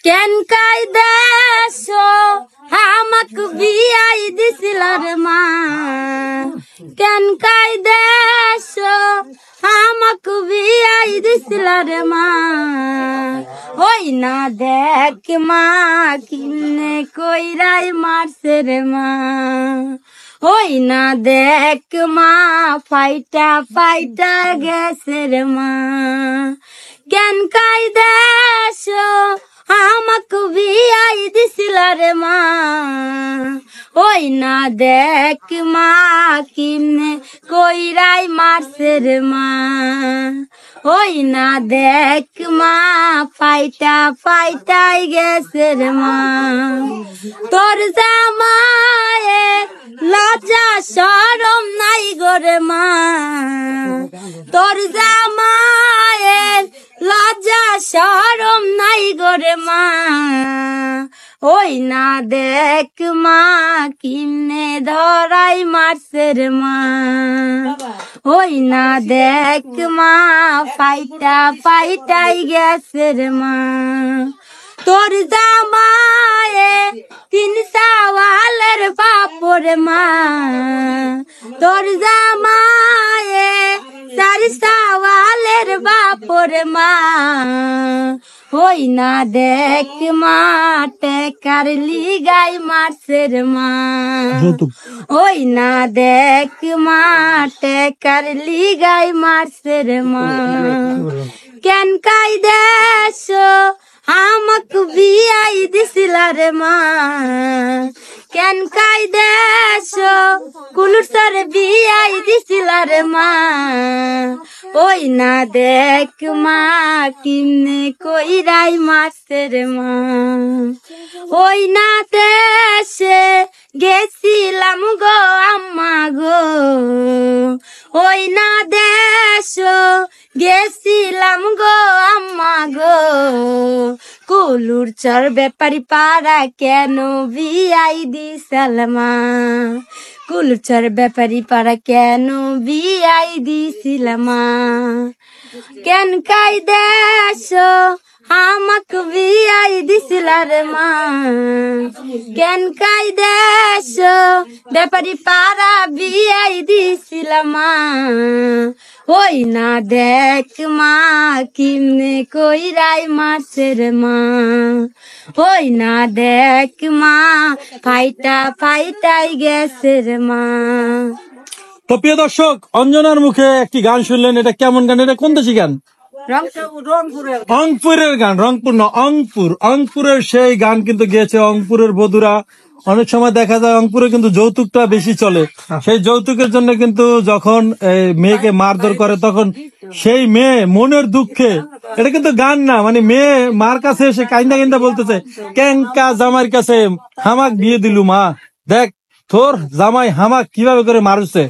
কেন কায়দেশ আমাক বিয়াই দিছিল রে মা, কেন কায়দেশ আমাক বিয়াই দিছিল রে মা, ওই না দেখ মা কিনে কইরাই মারছে রে মা, ওই না দেখ মা ফাইটা ফাইটা গেছে রে মা, কেন কায়দেশ আমাক বিয়াই দিছিল রে মা, ওই না দেখ মা কিনে কইরাই মারছে রে মা, ওই না দেখ মা ফাইটা ফাইটাই গেছে রে মা, তোর জামায়ে লজ্জা শরম নাই গোরে মা, তোর জামায়ে লজ্জা শরম নাই গোরে মা, ওই না দেখ মা কিনে ধরাই মারছে রে মা, ওই না দেখ মা ফাইটা ফাইটাই গেছে রে মা, তোর জামায়ে 3 সওয়ালের বাপরে মা, তোর জামায়ে 4 সওয়ালের বাপরে মা, ওই না দেখ মা টেকার লিগাই মারছে রে মা, ওই না দেখ মা টেকার লিগাই মারছে রে মা, কেন কায়দেশ আমাক বিয়াই দিছিল রে মা, কেন কায়দেশ কুলুর বিয়াই দিছিল রে মা, ওই না দেখ মা কিনে কইরাই মারছে রে মা, ওই না দেশে গেছিলাম গো আম্মা গো, ওই না দেশ গেছিলাম গো আম্মা গো, কুলুর চর ব্যাপারী পাড়া কেন বিয়াই দিছিল মা, কুলুর চর ব্যাপারী পাড়া কেন বিয়াই দিছিল মা, কেন কায়দেশ আমাক বিয়াই দিছিল রে মা, কেন কায়দেশ ব্যাপারী পাড়া বিয়াই দিছিল মা, ওই না দেখ মা কিনে কইরাই মারছে রে মা, ওই না দেখ মা ফাইটা ফাইটাই গেছে রে মা। তো প্রিয় দর্শক, অঞ্জনার মুখে একটি গান শুনলেন। এটা কেমন গান? এটা কোন দেশি গান? রংপুরের গান। রংপুর না, অংপুর। অংপুরের সেই গান কিন্তু গেয়েছে অংপুরের বধুরা। অনেক সময় দেখা যায় অংপুরে কিন্তু যৌতুকটা বেশি চলে। সেই যৌতুকের জন্য কিন্তু যখন মেয়েকে মারধর করে তখন সেই মেয়ে মনের দুঃখে, এটা কিন্তু গান না, মানে মেয়ে মার কাছে এসে কাইন্দা কাইন্দা বলতেছে, ক্যাংকা জামাইর কাছে হামাক বিয়ে দিলু মা, দেখ তোর জামাই হামাক কিভাবে করে মারছে।